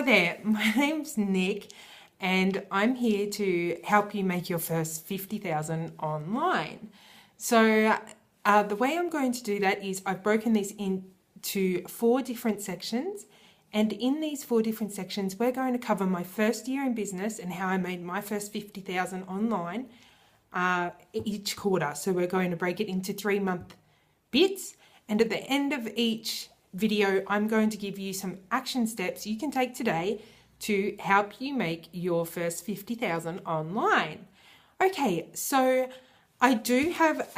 there, my name's Nick and I'm here to help you make your first 50,000 online. So the way I'm going to do that is I've broken this into 4 different sections, and in these 4 different sections we're going to cover my first year in business and how I made my first 50,000 online each quarter. So we're going to break it into 3-month bits, and at the end of each video I'm going to give you some action steps you can take today to help you make your first 50,000 online. Okay, so I do have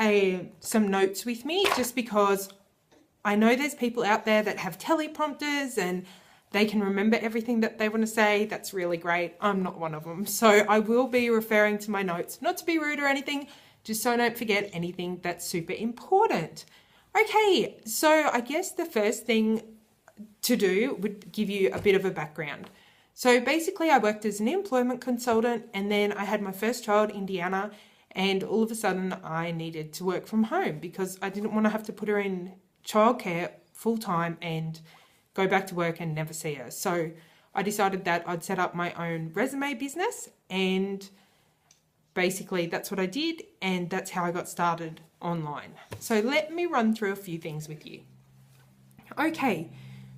some notes with me just because I know there's people out there that have teleprompters and they can remember everything that they want to say. That's really great. I'm not one of them. So I will be referring to my notes, not to be rude or anything, just so I don't forget anything that's super important. Okay, so I guess the first thing to do would give you a bit of a background. So basically I worked as an employment consultant, and then I had my first child, Indiana, and all of a sudden I needed to work from home because I didn't want to have to put her in childcare full time and go back to work and never see her. So I decided that I'd set up my own resume business, and basically that's what I did, and that's how I got started online. So let me run through a few things with you. Okay,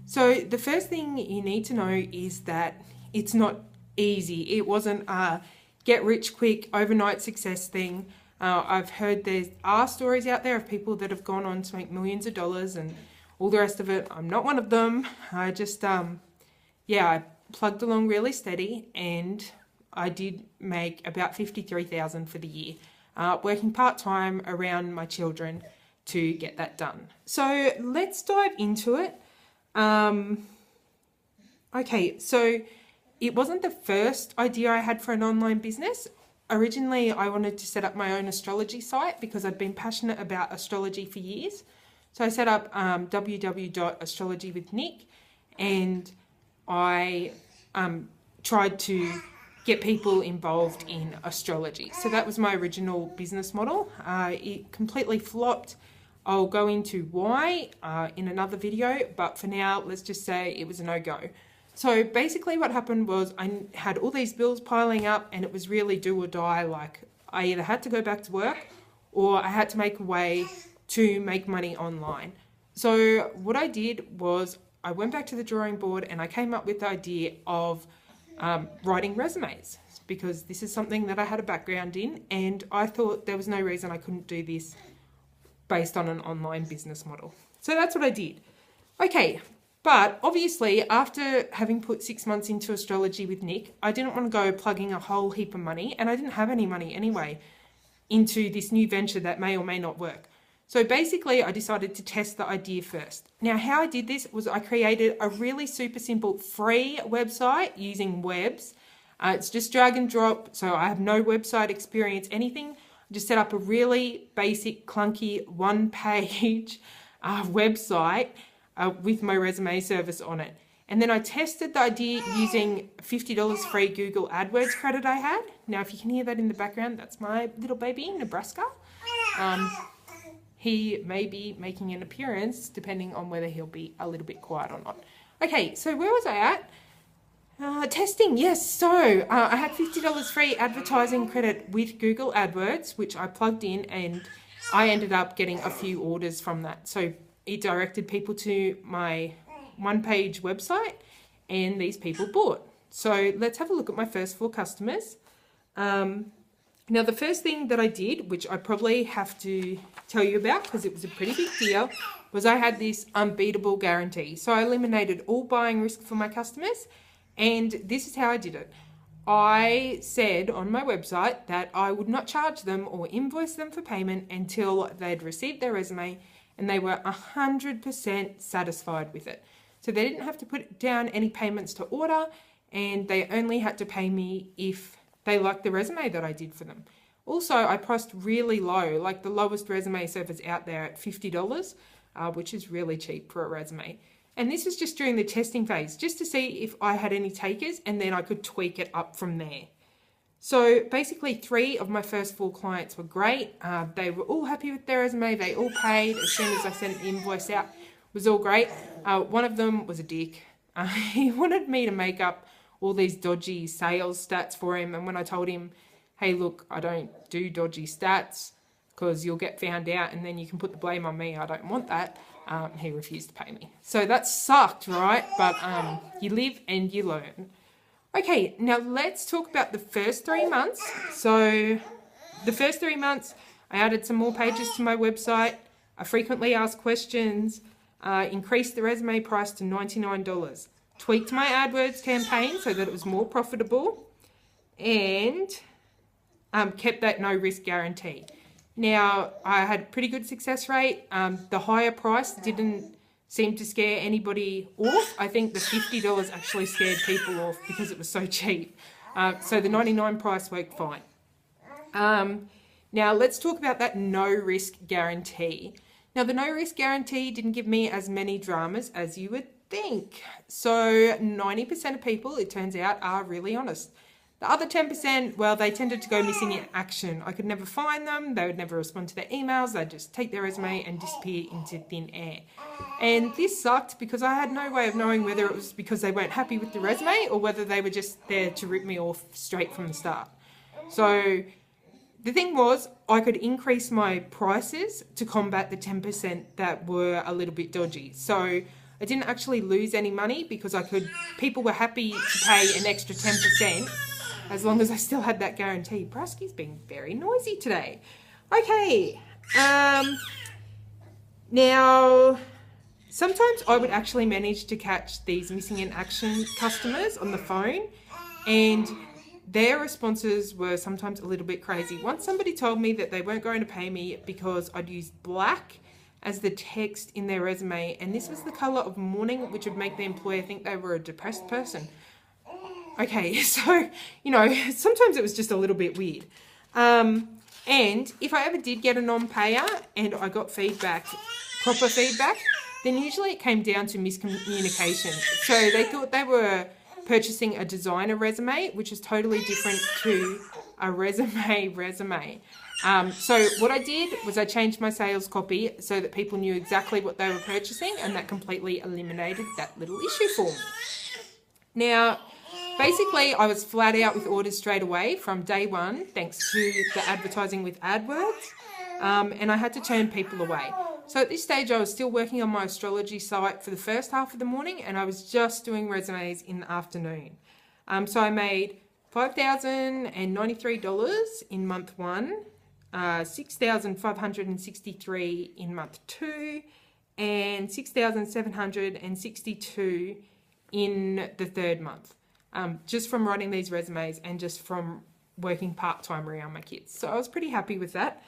so the first thing you need to know is that it's not easy. It wasn't a get rich quick overnight success thing. I've heard there are stories out there of people that have gone on to make millions of dollars and all the rest of it. I'm not one of them. I just, I plugged along really steady, and I did make about 53,000 for the year, working part-time around my children to get that done. So let's dive into it. Okay, so it wasn't the first idea I had for an online business. Originally, I wanted to set up my own astrology site because I'd been passionate about astrology for years. So I set up www.astrologywithnick, and I tried to get people involved in astrology. So that was my original business model. It completely flopped. I'll go into why in another video, but for now, let's just say it was a no-go. So basically what happened was I had all these bills piling up, and it was really do or die. Like I either had to go back to work or I had to make a way to make money online. So what I did was I went back to the drawing board and I came up with the idea of writing resumes, because this is something that I had a background in, and I thought there was no reason I couldn't do this based on an online business model. So that's what I did. Okay, but obviously after having put 6 months into astrology with Nick, I didn't want to go plugging a whole heap of money, and I didn't have any money anyway, into this new venture that may or may not work. So basically I decided to test the idea first. Now how I did this was I created a really super simple free website using Webs. It's just drag and drop, so I have no website experience, anything. I just set up a really basic, clunky, 1-page website with my resume service on it. And then I tested the idea using $50 free Google AdWords credit I had. Now if you can hear that in the background, that's my little baby, Nebraska. He may be making an appearance depending on whether he'll be a little bit quiet or not. Okay, so where was I at? Testing, yes. So I had $50 free advertising credit with Google AdWords, which I plugged in, and I ended up getting a few orders from that. So it directed people to my 1-page website, and these people bought. So let's have a look at my first 4 customers. Now the first thing that I did, which I probably have to tell you about because it was a pretty big deal, was I had this unbeatable guarantee. So I eliminated all buying risk for my customers, and this is how I did it. I said on my website that I would not charge them or invoice them for payment until they'd received their resume and they were 100% satisfied with it. So they didn't have to put down any payments to order, and they only had to pay me if they liked the resume that I did for them. Also, I priced really low, like the lowest resume service out there at $50, which is really cheap for a resume. And this was just during the testing phase, just to see if I had any takers, and then I could tweak it up from there. So basically 3 of my first 4 clients were great. They were all happy with their resume. They all paid as soon as I sent the invoice out. It was all great. One of them was a dick. He wanted me to make up all these dodgy sales stats for him. And when I told him, hey, look, I don't do dodgy stats because you'll get found out and then you can put the blame on me, I don't want that, he refused to pay me. So that sucked, right? But you live and you learn. Okay, now let's talk about the first 3 months. So the first 3 months, I added some more pages to my website. I frequently asked questions, increased the resume price to $99, tweaked my AdWords campaign so that it was more profitable, and kept that no risk guarantee. Now, I had a pretty good success rate. The higher price didn't seem to scare anybody off. I think the $50 actually scared people off because it was so cheap. So the $99 price worked fine. Now, let's talk about that no risk guarantee. Now, the no risk guarantee didn't give me as many dramas as you would think. So 90% of people, it turns out, are really honest. The other 10%, well, they tended to go missing in action. I could never find them. They would never respond to their emails. They'd just take their resume and disappear into thin air. And this sucked because I had no way of knowing whether it was because they weren't happy with the resume or whether they were just there to rip me off straight from the start. So the thing was, I could increase my prices to combat the 10% that were a little bit dodgy. So I didn't actually lose any money because people were happy to pay an extra 10%. As long as I still had that guarantee. Brusky's being very noisy today. Okay. Now, sometimes I would actually manage to catch these missing in action customers on the phone, and their responses were sometimes a little bit crazy. Once somebody told me that they weren't going to pay me because I'd used black as the text in their resume, and this was the colour of mourning, which would make the employer think they were a depressed person. Okay, so, sometimes it was just a little bit weird. And if I ever did get a non-payer and I got feedback, proper feedback, then usually it came down to miscommunication. So they thought they were purchasing a designer resume, which is totally different to a resume. So what I did was I changed my sales copy so that people knew exactly what they were purchasing, and that completely eliminated that little issue for me. Now, basically, I was flat out with orders straight away from day one, thanks to the advertising with AdWords, and I had to turn people away. So at this stage, I was still working on my astrology site for the first half of the morning, and I was just doing resumes in the afternoon. So I made $5,093 in month 1, $6,563 in month 2, and $6,762 in the 3rd month. Just from writing these resumes and just from working part-time around my kids. So I was pretty happy with that.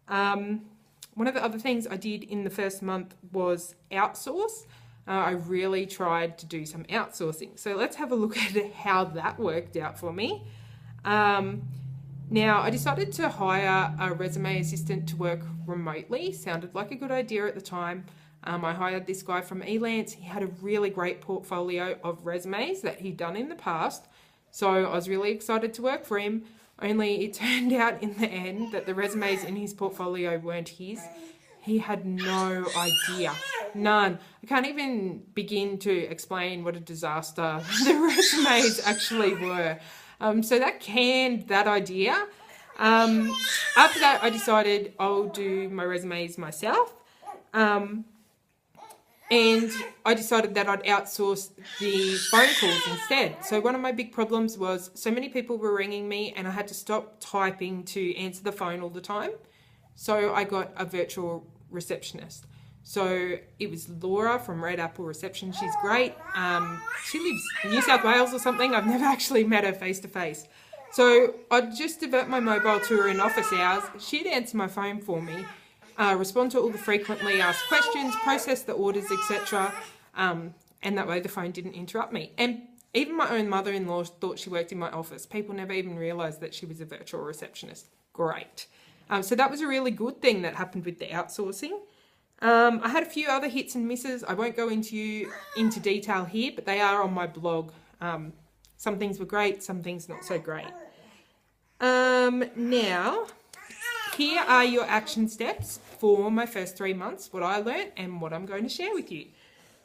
One of the other things I did in the first month was outsource. I really tried to do some outsourcing. So let's have a look at how that worked out for me. Now, I decided to hire a resume assistant to work remotely. Sounded like a good idea at the time. I hired this guy from Elance. He had a really great portfolio of resumes that he'd done in the past. So I was really excited to work for him. Only it turned out in the end that the resumes in his portfolio weren't his. He had no idea. None. I can't even begin to explain what a disaster the resumes actually were. So that canned that idea. After that, I decided I'll do my resumes myself. And I decided that I'd outsource the phone calls instead. So one of my big problems was so many people were ringing me and I had to stop typing to answer the phone all the time. So I got a virtual receptionist. So it was Laura from Red Apple Reception. She's great. She lives in New South Wales or something. I've never actually met her face to face. So I'd just divert my mobile to her in office hours. She'd answer my phone for me. Respond to all the frequently asked questions, process the orders, etc. And that way the phone didn't interrupt me. And even my own mother-in-law thought she worked in my office. People never even realised that she was a virtual receptionist. Great. So that was a really good thing that happened with the outsourcing. I had a few other hits and misses. I won't go into detail here, but they are on my blog. Some things were great, some things not so great. Now, here are your action steps for my first 3 months, what I learned and what I'm going to share with you.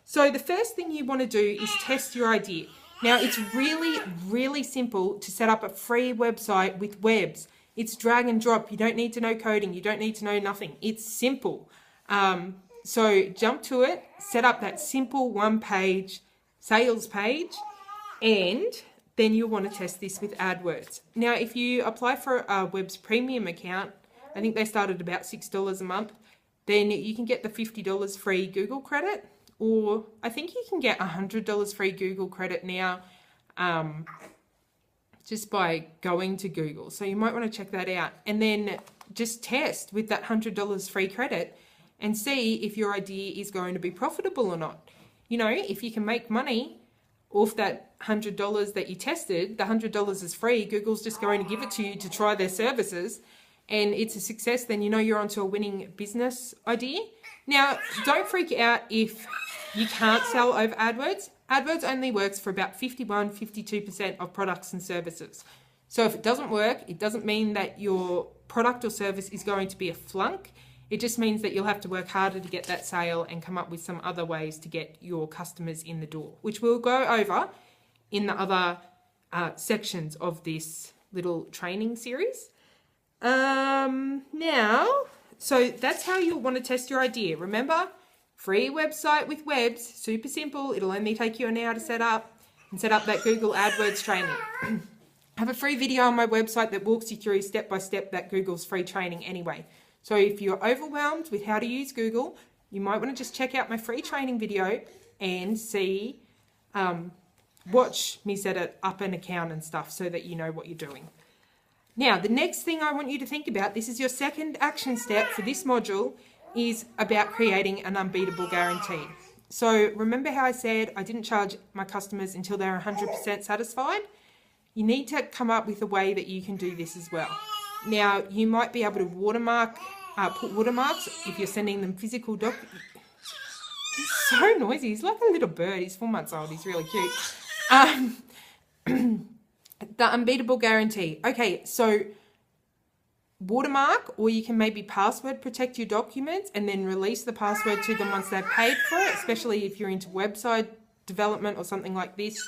So the first thing you want to do is test your idea. Now, it's really, really simple to set up a free website with webs. It's drag and drop. You don't need to know coding. You don't need to know nothing. It's simple. So jump to it, set up that simple one-page sales page, and then you'll want to test this with AdWords. Now, if you apply for a Web's premium account, I think they start at about $6 a month, then you can get the $50 free Google credit, or I think you can get $100 free Google credit now just by going to Google. So you might want to check that out. And then just test with that $100 free credit and see if your idea is going to be profitable or not. You know, if you can make money off that $100 that you tested, the $100 is free, Google's just going to give it to you to try their services, and it's a success, then you know you're onto a winning business idea. Now, don't freak out if you can't sell over AdWords. AdWords only works for about 51-52% of products and services. So if it doesn't work, it doesn't mean that your product or service is going to be a flunk. It just means that you'll have to work harder to get that sale and come up with some other ways to get your customers in the door, which we'll go over in the other sections of this little training series. Now, so that's how you'll want to test your idea. Remember, free website with webs, super simple. It'll only take you an hour to set up, and set up that Google AdWords training. I have a free video on my website that walks you through step by step that Google's free training anyway. So if you're overwhelmed with how to use Google, you might want to just check out my free training video and see, watch me set up an account and stuff so that you know what you're doing. Now, the next thing I want you to think about, this is your second action step for this module, is about creating an unbeatable guarantee. So remember how I said I didn't charge my customers until they're 100% satisfied? You need to come up with a way that you can do this as well. Now, you might be able to put watermarks if you're sending them physical documents. He's so noisy. He's like a little bird. He's 4 months old. He's really cute. The unbeatable guarantee. Okay, so watermark, or you can maybe password protect your documents and then release the password to them once they've paid for it, especially if you're into website development or something like this.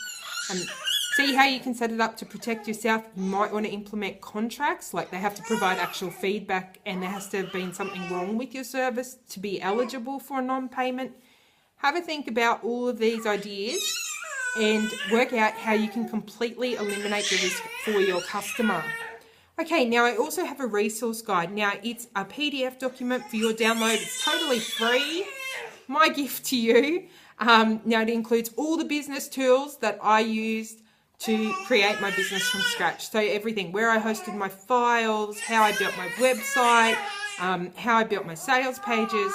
See how you can set it up to protect yourself. You might want to implement contracts, like they have to provide actual feedback and there has to have been something wrong with your service to be eligible for a non-payment. Have a think about all of these ideas and work out how you can completely eliminate the risk for your customer. Okay, now I also have a resource guide. Now it's a PDF document for your download. It's totally free. My gift to you. Now it includes all the business tools that I used to create my business from scratch. So everything, where I hosted my files, how I built my website, how I built my sales pages,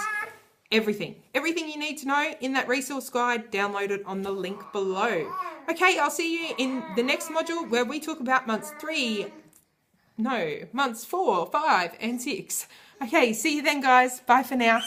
everything. Everything you need to know in that resource guide, download it on the link below. Okay, I'll see you in the next module where we talk about months 4, 5, and 6. Okay, see you then, guys. Bye for now.